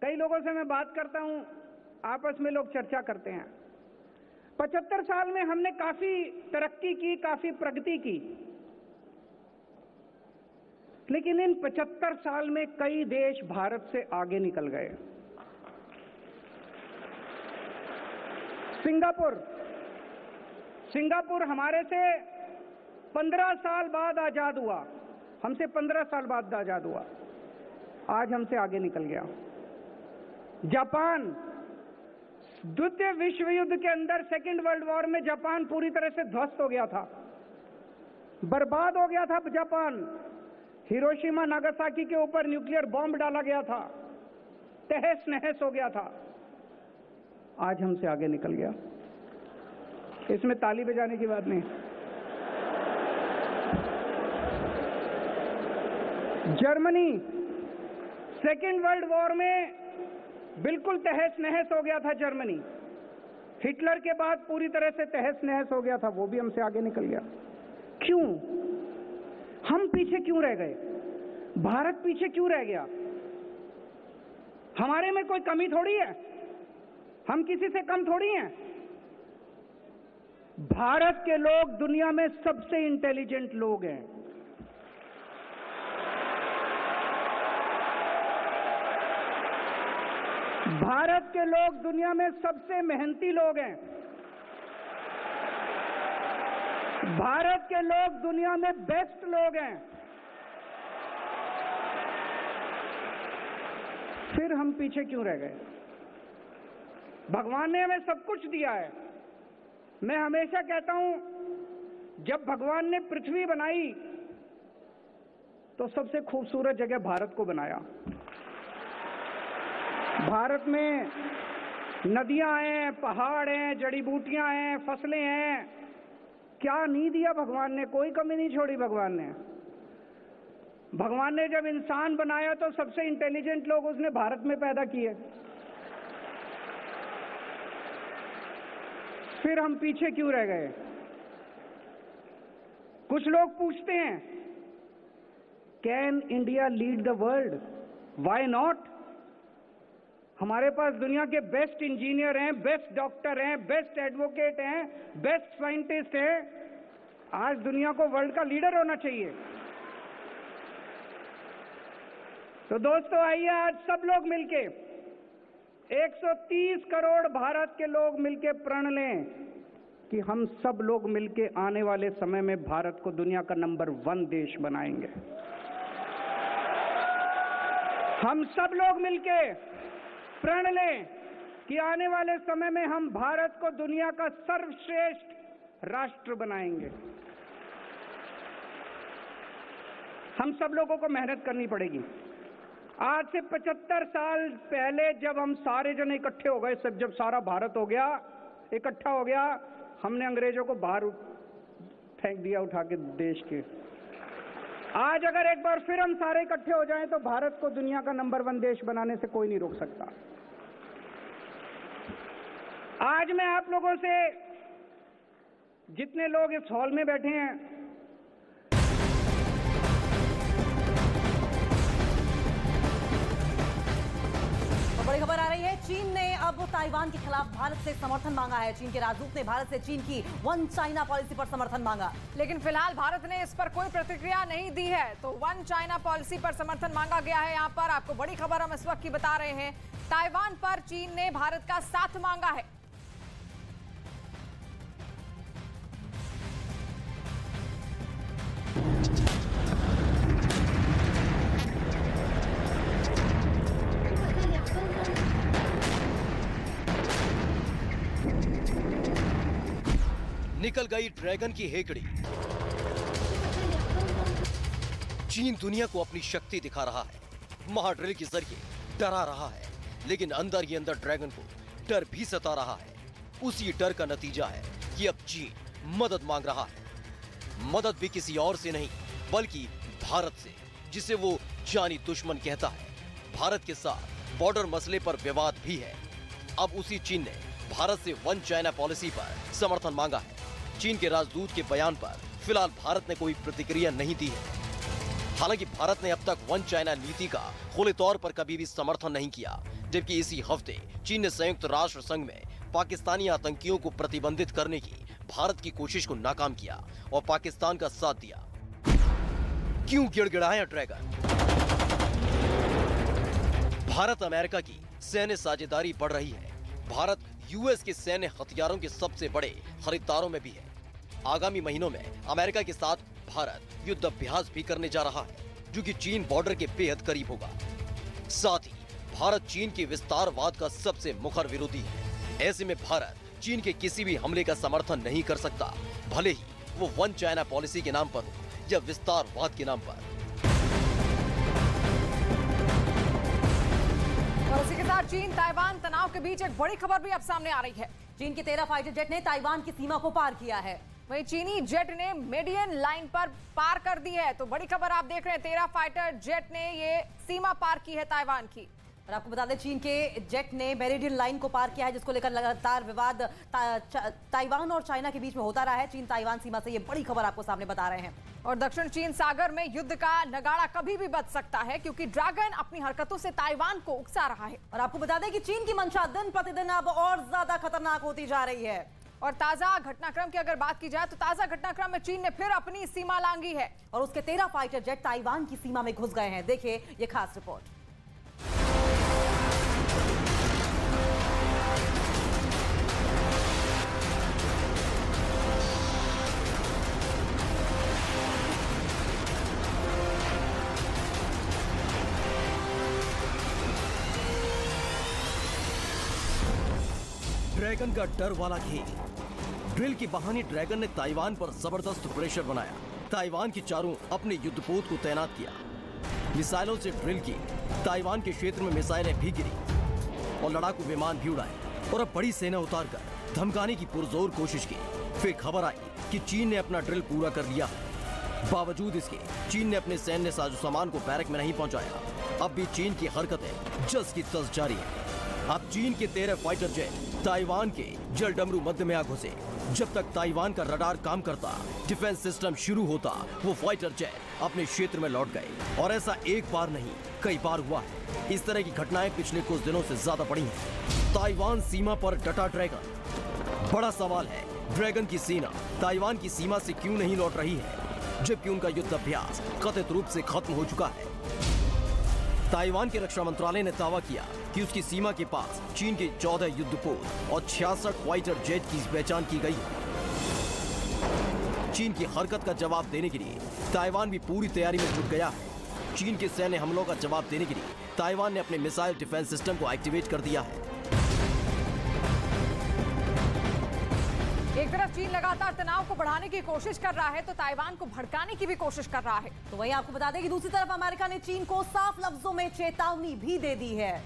कई लोगों से मैं बात करता हूं, आपस में लोग चर्चा करते हैं। 75 साल में हमने काफी तरक्की की, काफी प्रगति की, लेकिन इन 75 साल में कई देश भारत से आगे निकल गए। सिंगापुर हमारे से 15 साल बाद आजाद हुआ, हमसे 15 साल बाद आजाद हुआ, आज हमसे आगे निकल गया। जापान, द्वितीय विश्व युद्ध के अंदर, सेकेंड वर्ल्ड वॉर में जापान पूरी तरह से ध्वस्त हो गया था, बर्बाद हो गया था जापान। हिरोशिमा नागासाकी के ऊपर न्यूक्लियर बॉम्ब डाला गया था, तहस नहस हो गया था, आज हमसे आगे निकल गया। इसमें ताली बजाने की बात नहीं। जर्मनी सेकेंड वर्ल्ड वॉर में बिल्कुल तहस नहस हो गया था। जर्मनी हिटलर के बाद पूरी तरह से तहस नहस हो गया था, वो भी हमसे आगे निकल गया। क्यों? हम पीछे क्यों रह गए? भारत पीछे क्यों रह गया? हमारे में कोई कमी थोड़ी है, हम किसी से कम थोड़ी हैं। भारत के लोग दुनिया में सबसे इंटेलिजेंट लोग हैं। भारत के लोग दुनिया में सबसे मेहनती लोग हैं। भारत के लोग दुनिया में बेस्ट लोग हैं। फिर हम पीछे क्यों रह गए? भगवान ने हमें सब कुछ दिया है। मैं हमेशा कहता हूं, जब भगवान ने पृथ्वी बनाई तो सबसे खूबसूरत जगह भारत को बनाया। भारत में नदियां हैं, पहाड़ हैं, जड़ी बूटियां हैं, फसलें हैं। क्या नहीं दिया भगवान ने? कोई कमी नहीं छोड़ी भगवान ने। भगवान ने जब इंसान बनाया तो सबसे इंटेलिजेंट लोग उसने भारत में पैदा किए। फिर हम पीछे क्यों रह गए? कुछ लोग पूछते हैं, can India lead the world? Why not? हमारे पास दुनिया के बेस्ट इंजीनियर हैं, बेस्ट डॉक्टर हैं, बेस्ट एडवोकेट हैं, बेस्ट साइंटिस्ट हैं। आज दुनिया को वर्ल्ड का लीडर होना चाहिए। तो दोस्तों, आइए आज सब लोग मिलके, 130 करोड़ भारत के लोग मिलके प्रण लें कि हम सब लोग मिलके आने वाले समय में भारत को दुनिया का नंबर 1 देश बनाएंगे। हम सब लोग मिलके प्रण लें कि आने वाले समय में हम भारत को दुनिया का सर्वश्रेष्ठ राष्ट्र बनाएंगे। हम सब लोगों को मेहनत करनी पड़ेगी। आज से 75 साल पहले जब हम सारे जन इकट्ठे हो गए, सब जब सारा भारत हो गया, इकट्ठा हो गया, हमने अंग्रेजों को बाहर फेंक दिया उठा के देश के। आज अगर एक बार फिर हम सारे इकट्ठे हो जाएं तो भारत को दुनिया का नंबर 1 देश बनाने से कोई नहीं रोक सकता। आज मैं आप लोगों से, जितने लोग इस हॉल में बैठे हैं, तो बड़ी खबर आ रही है, चीन ने अब ताइवान के खिलाफ भारत से समर्थन मांगा है। चीन के राजदूत ने भारत से चीन की 1 चाइना पॉलिसी पर समर्थन मांगा, लेकिन फिलहाल भारत ने इस पर कोई प्रतिक्रिया नहीं दी है। तो 1 चाइना पॉलिसी पर समर्थन मांगा गया है। यहाँ पर आपको बड़ी खबर हम इस वक्त की बता रहे हैं, ताइवान पर चीन ने भारत का साथ मांगा है। निकल गई ड्रैगन की हेकड़ी। चीन दुनिया को अपनी शक्ति दिखा रहा है, महाड्रिल के जरिए डरा रहा है, लेकिन अंदर ही अंदर ड्रैगन को डर भी सता रहा है। उसी डर का नतीजा है कि अब चीन मदद मांग रहा है। मदद भी किसी और से नहीं, बल्कि भारत से, जिसे वो जानी दुश्मन कहता है। भारत के साथ बॉर्डर मसले पर विवाद भी है। अब उसी चीन ने भारत से 1 चाइना पॉलिसी पर समर्थन मांगा है। चीन के राजदूत के बयान पर फिलहाल भारत ने कोई प्रतिक्रिया नहीं दी है। हालांकि भारत ने अब तक वन चाइना नीति का खुले तौर पर कभी भी समर्थन नहीं किया, जबकि इसी हफ्ते चीन ने संयुक्त राष्ट्र संघ में पाकिस्तानी आतंकियों को प्रतिबंधित करने की भारत की कोशिश को नाकाम किया और पाकिस्तान का साथ दिया। क्यों गिड़गिड़ाया ड्रैगन? भारत अमेरिका की सैन्य साझेदारी बढ़ रही है। भारत यूएस के सैन्य हथियारों के सबसे बड़े खरीदारों में भी है। आगामी महीनों में अमेरिका के साथ भारत युद्ध अभ्यास भी करने जा रहा है, जो कि चीन बॉर्डर के बेहद करीब होगा। साथ ही भारत चीन के विस्तारवाद का सबसे मुखर विरोधी है। ऐसे में भारत चीन के किसी भी हमले का समर्थन नहीं कर सकता, भले ही वो वन चाइना पॉलिसी के नाम पर हो या विस्तारवाद के नाम पर। और इसी के साथ चीन ताइवान तनाव के बीच एक बड़ी खबर भी अब सामने आ रही है। चीन के 13 फाइटर जेट ने ताइवान की सीमा को पार किया है। वहीं चीनी जेट ने मेडियन लाइन पर पार कर दी है। तो बड़ी खबर आप देख रहे हैं, 13 फाइटर जेट ने ये सीमा पार की है ताइवान की। और आपको बता दें, चीन के जेट ने मेरिडियन लाइन को पार किया है, जिसको लेकर लगातार विवाद ताइवान और चाइना के बीच में होता रहा है। चीन ताइवान सीमा से ये बड़ी खबर आपको सामने बता रहे हैं। और दक्षिण चीन सागर में युद्ध का नगाड़ा कभी भी बज सकता है, क्योंकि ड्रैगन अपनी हरकतों से ताइवान को उकसा रहा है। और आपको बता दें कि चीन की मंशा दिन प्रतिदिन अब और ज्यादा खतरनाक होती जा रही है। और ताजा घटनाक्रम की अगर बात की जाए तो ताजा घटनाक्रम में चीन ने फिर अपनी सीमा लांघी है और उसके 13 फाइटर जेट ताइवान की सीमा में घुस गए हैं। देखिए ये खास रिपोर्ट। ड्रैगन का डर वाला खेल। ड्रिल के बहाने ड्रैगन ने ताइवान पर जबरदस्त प्रेशर बनाया। ताइवान के चारों अपने युद्धपोत को तैनात किया। मिसाइलों से ड्रिल की, ताइवान के क्षेत्र में मिसाइलें भी गिरी और लड़ाकू विमान भी उड़ाए और अब बड़ी सेना उतारकर धमकाने की पुरजोर कोशिश की। फिर खबर आई कि चीन ने अपना ड्रिल पूरा कर लिया है। बावजूद इसके चीन ने अपने सैन्य साजो सामान को बैरक में नहीं पहुंचाया। अब भी चीन की हरकतें जस की तस जारी है। अब चीन के 13 फाइटर जेट ताइवान के जल डमरू मध्य में आ घुसे। जब तक ताइवान का रडार काम करता, डिफेंस सिस्टम शुरू होता, वो फाइटर जेट अपने क्षेत्र में लौट गए। और ऐसा एक बार नहीं, कई बार हुआ है। इस तरह की घटनाएं पिछले कुछ दिनों से ज्यादा बढ़ी हैं। ताइवान सीमा पर डटा ड्रैगन। बड़ा सवाल है, ड्रैगन की सेना ताइवान की सीमा से क्यों नहीं लौट रही है, जबकि उनका युद्ध अभ्यास कथित रूप से खत्म हो चुका है। ताइवान के रक्षा मंत्रालय ने दावा किया कि उसकी सीमा के पास चीन के 14 युद्धपोत और 66 फाइटर जेट की पहचान की गई है। चीन की हरकत का जवाब देने के लिए ताइवान भी पूरी तैयारी में जुट गया है। चीन के सैन्य हमलों का जवाब देने के लिए ताइवान ने अपने मिसाइल डिफेंस सिस्टम को एक्टिवेट कर दिया है। एक तरफ चीन लगातार तनाव को बढ़ाने की कोशिश कर रहा है, तो ताइवान को भड़काने की भी कोशिश कर रहा है। तो वहीं आपको बता दें कि दूसरी तरफ अमेरिका ने चीन को साफ लफ्जों में चेतावनी भी दे दी है।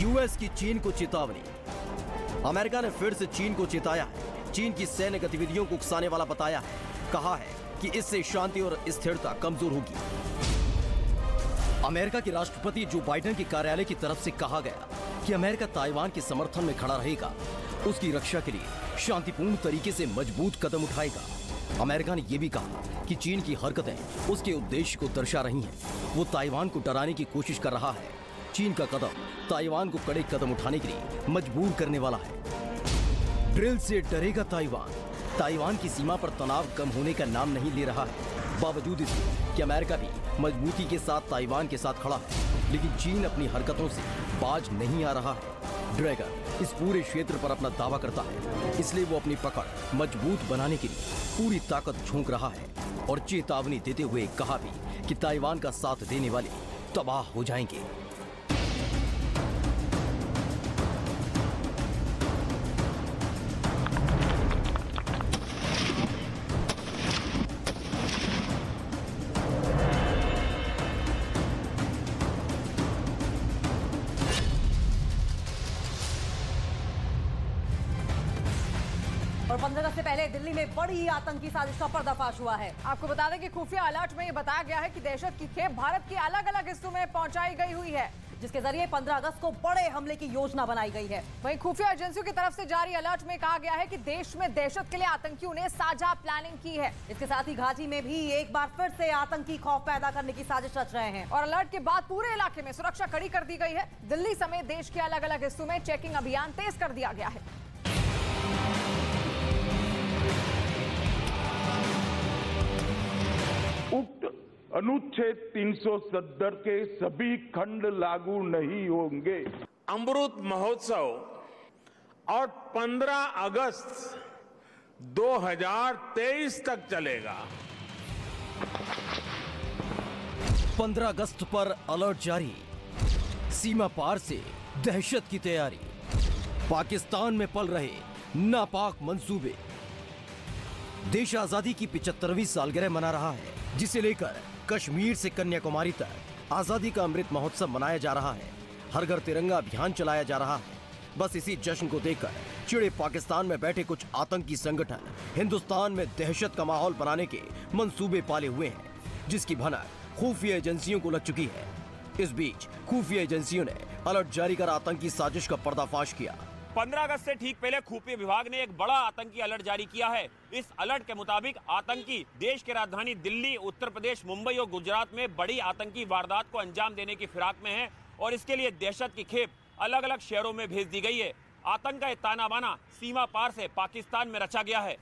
यूएस की चीन को चेतावनी। अमेरिका ने फिर से चीन को चेताया है। चीन की सैन्य गतिविधियों को उकसाने वाला बताया है। कहा है कि इससे शांति और स्थिरता कमजोर होगी। अमेरिका के राष्ट्रपति जो बाइडेन के कार्यालय की तरफ से कहा गया कि अमेरिका ताइवान के समर्थन में खड़ा रहेगा, उसकी रक्षा के लिए शांतिपूर्ण तरीके से मजबूत कदम उठाएगा। अमेरिका ने यह भी कहा कि चीन की हरकतें उसके उद्देश्य को दर्शा रही हैं। वो ताइवान को डराने की कोशिश कर रहा है। चीन का कदम ताइवान को कड़े कदम उठाने के लिए मजबूर करने वाला है। ड्रिल से डरेगा ताइवान। ताइवान की सीमा पर तनाव कम होने का नाम नहीं ले रहा है। बावजूद इसके कि अमेरिका भी मजबूती के साथ ताइवान के साथ खड़ा है, लेकिन चीन अपनी हरकतों से बाज नहीं आ रहा है। ड्रैगन इस पूरे क्षेत्र पर अपना दावा करता है, इसलिए वो अपनी पकड़ मजबूत बनाने के लिए पूरी ताकत झोंक रहा है और चेतावनी देते हुए कहा भी कि ताइवान का साथ देने वाले तबाह हो जाएंगे। और 15 अगस्त से पहले दिल्ली में बड़ी आतंकी साजिश का पर्दाफाश हुआ है। आपको बता दें कि खुफिया अलर्ट में ये बताया गया है कि दहशत की खेप भारत के अलग अलग हिस्सों में पहुंचाई गई हुई है, जिसके जरिए 15 अगस्त को बड़े हमले की योजना बनाई गई है। वहीं खुफिया एजेंसियों की तरफ से जारी अलर्ट में कहा गया है कि देश में दहशत के लिए आतंकियों ने साझा प्लानिंग की है। इसके साथ ही घाटी में भी एक बार फिर से आतंकी खौफ पैदा करने की साजिश रच रहे हैं। और अलर्ट के बाद पूरे इलाके में सुरक्षा कड़ी कर दी गई है। दिल्ली समेत देश के अलग अलग हिस्सों में चेकिंग अभियान तेज कर दिया गया है। उक्त अनुच्छेद 370 के सभी खंड लागू नहीं होंगे। अमृत महोत्सव और 15 अगस्त 2023 तक चलेगा। 15 अगस्त पर अलर्ट जारी, सीमा पार से दहशत की तैयारी, पाकिस्तान में पल रहे नापाक मंसूबे। देश आजादी की 75वीं सालगिरह मना रहा है, जिसे लेकर कश्मीर से कन्याकुमारी तक आजादी का अमृत महोत्सव मनाया जा रहा है। हर घर तिरंगा अभियान चलाया जा रहा है। बस इसी जश्न को देखकर चिड़े पाकिस्तान में बैठे कुछ आतंकी संगठन हिंदुस्तान में दहशत का माहौल बनाने के मंसूबे पाले हुए हैं, जिसकी भनक खुफिया एजेंसियों को लग चुकी है। इस बीच खुफिया एजेंसियों ने अलर्ट जारी कर आतंकी साजिश का पर्दाफाश किया। 15 अगस्त से ठीक पहले खुफिया विभाग ने एक बड़ा आतंकी अलर्ट जारी किया है। इस अलर्ट के मुताबिक आतंकी देश के राजधानी दिल्ली, उत्तर प्रदेश, मुंबई और गुजरात में बड़ी आतंकी वारदात को अंजाम देने की फिराक में है और इसके लिए दहशत की खेप अलग अलग शहरों में भेज दी गई है। आतंक का ताना बाना सीमा पार से पाकिस्तान में रचा गया है।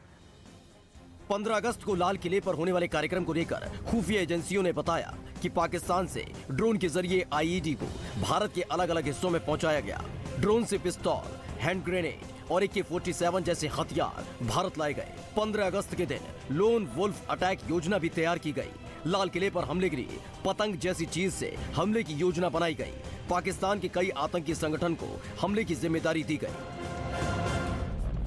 15 अगस्त को लाल किले पर होने वाले कार्यक्रम को लेकर खुफिया एजेंसियों ने बताया कि पाकिस्तान से ड्रोन के जरिए आईईडी को भारत के अलग अलग हिस्सों में पहुंचाया गया। ड्रोन से पिस्तौल, हैंड ग्रेनेड और AK-47 जैसे हथियार भारत लाए गए। 15 अगस्त के दिन लोन वुल्फ अटैक योजना भी तैयार की गई। लाल किले पर हमले के लिए पतंग जैसी चीज से हमले की योजना बनाई गई। पाकिस्तान के कई आतंकी संगठन को हमले की जिम्मेदारी दी गई।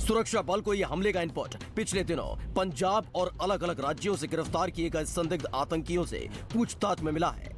सुरक्षा बल को यह हमले का इनपुट पिछले दिनों पंजाब और अलग अलग राज्यों से गिरफ्तार किए गए संदिग्ध आतंकियों से पूछताछ में मिला है।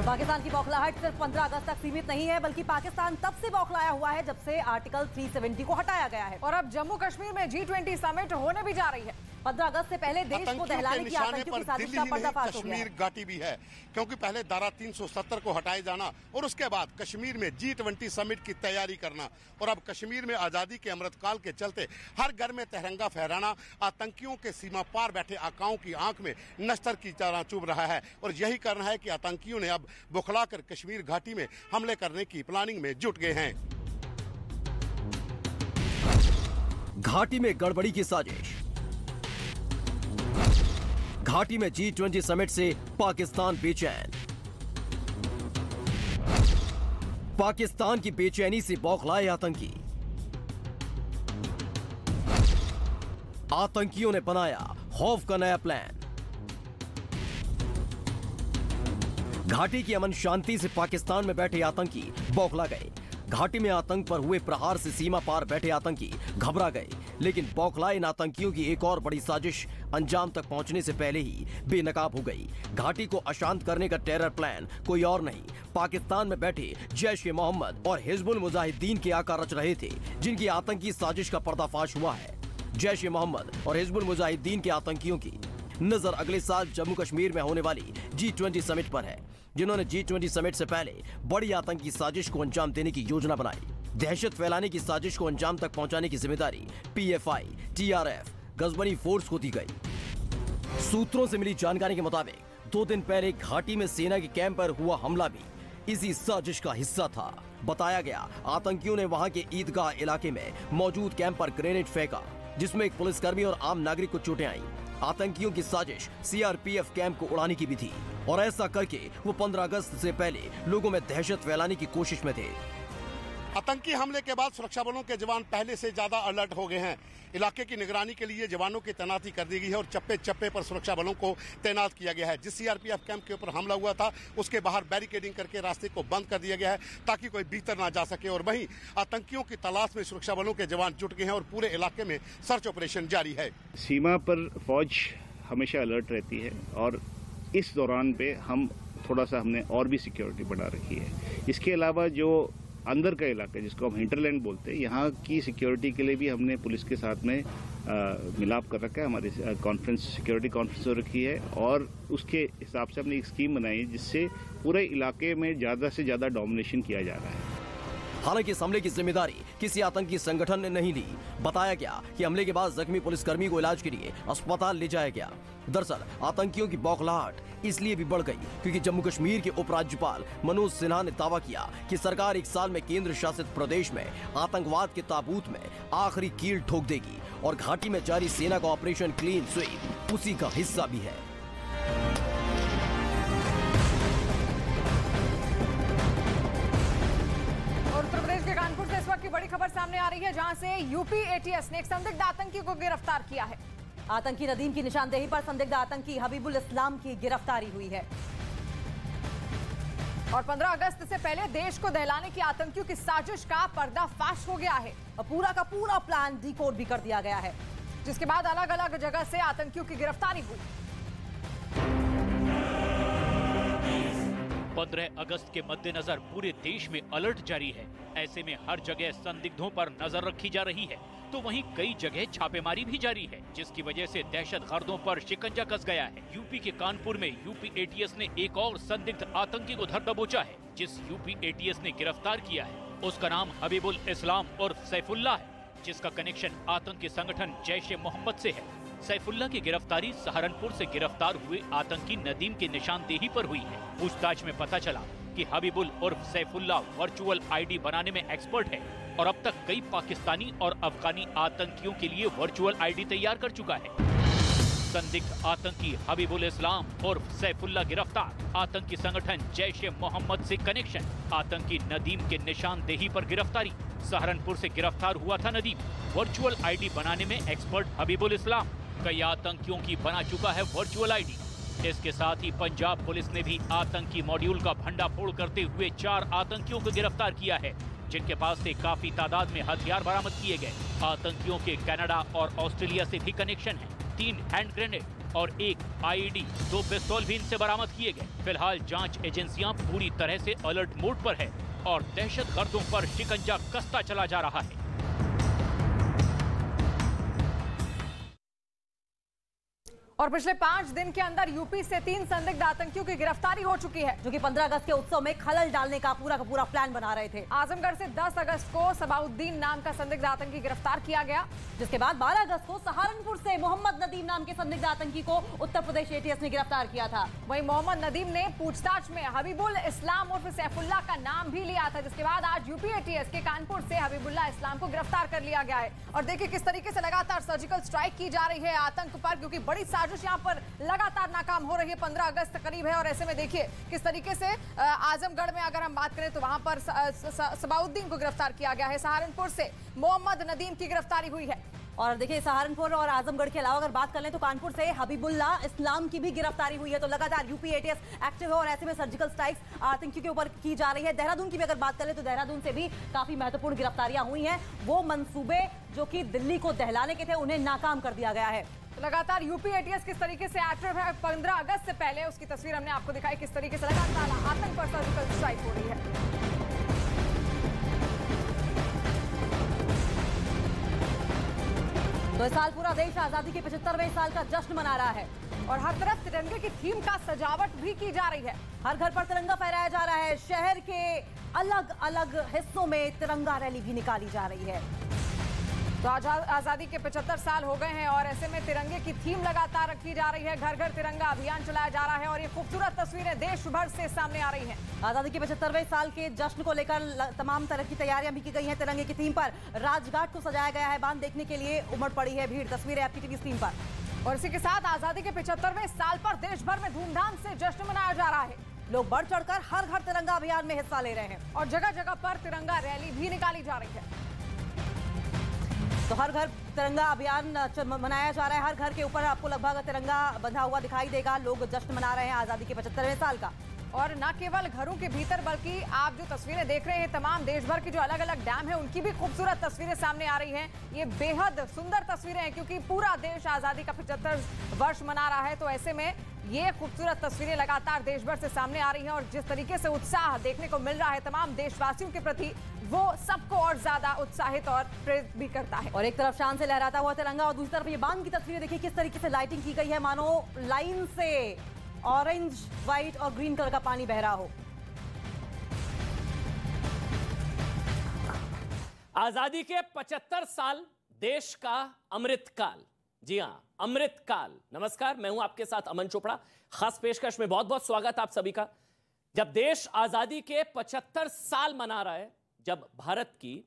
पाकिस्तान की बौखलाहट सिर्फ 15 अगस्त तक सीमित नहीं है, बल्कि पाकिस्तान तब से बौखलाया हुआ है जब से आर्टिकल 370 को हटाया गया है। और अब जम्मू कश्मीर में G20 समिट होने भी जा रही है। 15 अगस्त से पहले देश को दहलाने की आतंकियों की साजिश का पर्दाफाश हो गया है। कश्मीर घाटी भी है, क्योंकि पहले धारा 370 को हटाए जाना और उसके बाद कश्मीर में G20 समिट की तैयारी करना और अब कश्मीर में आजादी के अमृतकाल के चलते हर घर में तिरंगा फहराना आतंकियों के सीमा पार बैठे आकाओं की आंख में नश्तर की तरह चुभ रहा है। और यही कारण है कि आतंकियों ने अब बुखलाकर कश्मीर घाटी में हमले करने की प्लानिंग में जुट गए हैं। घाटी में गड़बड़ी की साजिश। घाटी में G20 समिट से पाकिस्तान बेचैन। पाकिस्तान की बेचैनी से बौखलाए आतंकी। आतंकियों ने बनाया खौफ का नया प्लान। घाटी की अमन शांति से पाकिस्तान में बैठे आतंकी बौखला गए। घाटी में आतंक पर हुए प्रहार से सीमा पार बैठे आतंकी घबरा गए, लेकिन बौखलाए इन आतंकियों की एक और बड़ी साजिश अंजाम तक पहुंचने से पहले ही बेनकाब हो गई। घाटी को अशांत करने का टेरर प्लान कोई और नहीं, पाकिस्तान में बैठे जैश-ए-मोहम्मद और हिजबुल मुजाहिदीन के आका रच रहे थे, जिनकी आतंकी साजिश का पर्दाफाश हुआ है। जैश-ए-मोहम्मद और हिजबुल मुजाहिदीन के आतंकियों की नजर अगले साल जम्मू कश्मीर में होने वाली G20 समिट पर है, जिन्होंने G20 समिट से पहले बड़ी आतंकी साजिश को अंजाम देने की योजना बनाई। दहशत फैलाने की साजिश को अंजाम तक पहुंचाने की जिम्मेदारी PFI, TRF, गजबनी फोर्स को दी गई। सूत्रों से मिली जानकारी के मुताबिक 2 दिन पहले घाटी में सेना के कैंप पर हुआ हमला भी इसी साजिश का हिस्सा था। बताया गया आतंकियों ने वहां के ईदगाह इलाके में मौजूद कैंप पर ग्रेनेड फेंका, जिसमें एक पुलिसकर्मी और आम नागरिक को चोटें आईं। आतंकियों की साजिश CRPF कैंप को उड़ाने की भी थी और ऐसा करके वो 15 अगस्त से पहले लोगों में दहशत फैलाने की कोशिश में थे। आतंकी हमले के बाद सुरक्षा बलों के जवान पहले से ज्यादा अलर्ट हो गए हैं। इलाके की निगरानी के लिए जवानों की तैनाती कर दी गई है और चप्पे चप्पे पर सुरक्षा बलों को तैनात किया गया है। जिस CRPF कैंप के ऊपर हमला हुआ था उसके बाहर बैरिकेडिंग करके रास्ते को बंद कर दिया गया है ताकि कोई भीतर ना जा सके। और वहीं आतंकियों की तलाश में सुरक्षा बलों के जवान जुट गए हैं और पूरे इलाके में सर्च ऑपरेशन जारी है। सीमा पर फौज हमेशा अलर्ट रहती है और इस दौरान पे हम थोड़ा सा हमने और भी सिक्योरिटी बढ़ा रखी है। इसके अलावा जो अंदर का इलाका जिसको हम हिंटरलैंड बोलते हैं, यहाँ की सिक्योरिटी के लिए भी हमने पुलिस के साथ में मिलाप कर रखा है। हमारी कॉन्फ्रेंस, सिक्योरिटी कॉन्फ्रेंस हो रखी है और उसके हिसाब से हमने एक स्कीम बनाई है जिससे पूरे इलाके में ज़्यादा से ज़्यादा डोमिनेशन किया जा रहा है। हालांकि इस हमले की जिम्मेदारी किसी आतंकी संगठन ने नहीं ली। बताया गया कि हमले के बाद जख्मी पुलिसकर्मी को इलाज के लिए अस्पताल ले जाया गया। दरअसल आतंकियों की बौखलाहट इसलिए भी बढ़ गई क्योंकि जम्मू कश्मीर के उपराज्यपाल मनोज सिन्हा ने दावा किया कि सरकार 1 साल में केंद्र शासित प्रदेश में आतंकवाद के ताबूत में आखिरी कील ठोक देगी और घाटी में जारी सेना का ऑपरेशन क्लीन स्वीप उसी का हिस्सा भी है। उत्तर प्रदेश के कानपुर से इस वक्त की बड़ी खबर सामने आ रही है, जहां से यूपी एटीएस ने एक संदिग्ध आतंकी को गिरफ्तार किया है। आतंकी नदीम की निशानदेही पर संदिग्ध आतंकी हबीबुल इस्लाम की गिरफ्तारी हुई है। और 15 अगस्त से पहले देश को दहलाने की आतंकियों की साजिश का पर्दाफाश हो गया है और पूरा का पूरा प्लान डिकोड भी कर दिया गया है, जिसके बाद अलग अलग जगह से आतंकियों की गिरफ्तारी हुई। 15 अगस्त के मद्देनजर पूरे देश में अलर्ट जारी है। ऐसे में हर जगह संदिग्धों पर नजर रखी जा रही है, तो वहीं कई जगह छापेमारी भी जारी है, जिसकी वजह से दहशतगर्दों पर शिकंजा कस गया है। यूपी के कानपुर में यूपी एटीएस ने एक और संदिग्ध आतंकी को धर दबोचा है। जिस यूपी एटीएस ने गिरफ्तार किया है उसका नाम हबीबुल इस्लाम उर्फ सैफुल्लाह है, जिसका कनेक्शन आतंकी संगठन जैश ए मोहम्मद से है। सैफुल्लाह की गिरफ्तारी सहारनपुर से गिरफ्तार हुए आतंकी नदीम की निशानदेही पर हुई है। पूछताछ में पता चला कि हबीबुल उर्फ सैफुल्लाह वर्चुअल आईडी बनाने में एक्सपर्ट है और अब तक कई पाकिस्तानी और अफगानी आतंकियों के लिए वर्चुअल आईडी तैयार कर चुका है। संदिग्ध आतंकी हबीबुल इस्लाम उर्फ सैफुल्लाह गिरफ्तार। आतंकी संगठन जैश ए मोहम्मद से कनेक्शन। आतंकी नदीम के निशानदेही पर गिरफ्तारी। सहारनपुर से गिरफ्तार हुआ था नदीम। वर्चुअल आईडी बनाने में एक्सपर्ट हबीबुल इस्लाम। कई आतंकियों की बना चुका है वर्चुअल आईडी। इसके साथ ही पंजाब पुलिस ने भी आतंकी मॉड्यूल का भंडाफोड़ करते हुए 4 आतंकियों को गिरफ्तार किया है, जिनके पास से काफी तादाद में हथियार बरामद किए गए। आतंकियों के कनाडा और ऑस्ट्रेलिया से भी कनेक्शन है। 3 हैंड ग्रेनेड और 1 आईईडी, 2 पिस्तौल भी इनसे बरामद किए गए। फिलहाल जांच एजेंसियां पूरी तरह से अलर्ट मोड पर है और दहशतगर्दों पर शिकंजा कसता चला जा रहा है। और पिछले 5 दिन के अंदर यूपी से 3 संदिग्ध आतंकियों की गिरफ्तारी हो चुकी है, जो कि 15 अगस्त के उत्सव में खलल डालने का पूरा प्लान बना रहे थे। आजमगढ़ से 10 अगस्त को सबाउद्दीन नाम का संदिग्ध आतंकी गिरफ्तार किया गया, जिसके बाद 12 अगस्त को सहारनपुर से मोहम्मद नदीम नाम के संदिग्ध आतंकी को उत्तर प्रदेश एटीएस ने गिरफ्तार किया था। वहीं मोहम्मद नदीम ने पूछताछ में हबीबुल इस्लाम उर्फ सैफुल्लाह का नाम भी लिया था, जिसके बाद आज यूपी एटीएस के कानपुर से हबीबुल्लाह इस्लाम को गिरफ्तार कर लिया गया है। और देखिए किस तरीके से लगातार सर्जिकल स्ट्राइक की जा रही है आतंक पर, क्योंकि बड़ी साजिश यहाँ पर लगातार नाकाम हो रही है। 15 अगस्त करीब है और ऐसे में देखिए किस तरीके से आजमगढ़ में अगर हम बात करें तो वहां पर सबाउद्दीन को गिरफ्तार किया गया है। सहारनपुर से मोहम्मद नदीम की गिरफ्तारी हुई है। और देखिए सहारनपुर और आजमगढ़ के अलावा अगर बात कर लें तो कानपुर से हबीबुल्लाह इस्लाम की भी गिरफ्तारी हुई है। तो लगातार यूपी एटीएस एक्टिव है और ऐसे में सर्जिकल स्ट्राइक्स आतंकियों के ऊपर की जा रही है। देहरादून की भी अगर बात कर लें तो देहरादून से भी काफी महत्वपूर्ण गिरफ्तारियां हुई हैं। वो मंसूबे जो कि दिल्ली को दहलाने के थे उन्हें नाकाम कर दिया गया है। लगातार यूपी एटीएस किस तरीके से एक्टिव है, 15 अगस्त से पहले उसकी तस्वीर हमने आपको दिखाई, किस तरीके से लगातार आतंक पर सर्जिकल स्ट्राइक हो रही है। तो इस साल पूरा देश आजादी के 75वें साल का जश्न मना रहा है और हर तरफ तिरंगे की थीम का सजावट भी की जा रही है। हर घर पर तिरंगा फहराया जा रहा है। शहर के अलग अलग हिस्सों में तिरंगा रैली भी निकाली जा रही है। तो आजादी के 75 साल हो गए हैं और ऐसे में तिरंगे की थीम लगातार रखी जा रही है। घर घर तिरंगा अभियान चलाया जा रहा है और ये खूबसूरत तस्वीरें देश भर से सामने आ रही हैं। आजादी के 75वें साल के जश्न को लेकर तमाम तरह की तैयारियां भी की गई हैं। तिरंगे की थीम पर राजघाट को सजाया गया है। बांध देखने के लिए उमड़ पड़ी है भीड़। तस्वीरें आपकी टीवी स्क्रीन पर। और इसी के साथ आजादी के 75वें साल पर देश भर में धूमधाम से जश्न मनाया जा रहा है। लोग बढ़ चढ़कर हर घर तिरंगा अभियान में हिस्सा ले रहे हैं और जगह जगह पर तिरंगा रैली भी निकाली जा रही है। तो हर घर तिरंगा अभियान मनाया जा रहा है। हर घर के ऊपर आपको लगभग तिरंगा बंधा हुआ दिखाई देगा। लोग जश्न मना रहे हैं आजादी के 75वें साल का। और न केवल घरों के भीतर बल्कि आप जो तस्वीरें देख रहे हैं तमाम देश भर की जो अलग अलग डैम है उनकी भी खूबसूरत तस्वीरें सामने आ रही हैं। ये बेहद सुंदर तस्वीरें हैं क्योंकि पूरा देश आजादी का 75 वर्ष मना रहा है, तो ऐसे में ये खूबसूरत तस्वीरें लगातार देश भर से सामने आ रही हैं और जिस तरीके से उत्साह देखने को मिल रहा है तमाम देशवासियों के प्रति, वो सबको और ज्यादा उत्साहित और प्रेरित भी करता है। और एक तरफ शान से लहराता हुआ तिरंगा और दूसरी तरफ ये बांध की तस्वीरें देखिए किस तरीके से लाइटिंग की गई है, मानो लाइन से ऑरेंज, व्हाइट और ग्रीन कलर का पानी बह रहा हो। आजादी के 75 साल, देश का अमृतकाल। जी हां, अमृतकाल। नमस्कार, मैं हूं आपके साथ अमन चोपड़ा। खास पेशकश में बहुत बहुत स्वागत आप सभी का। जब देश आजादी के 75 साल मना रहा है, जब भारत की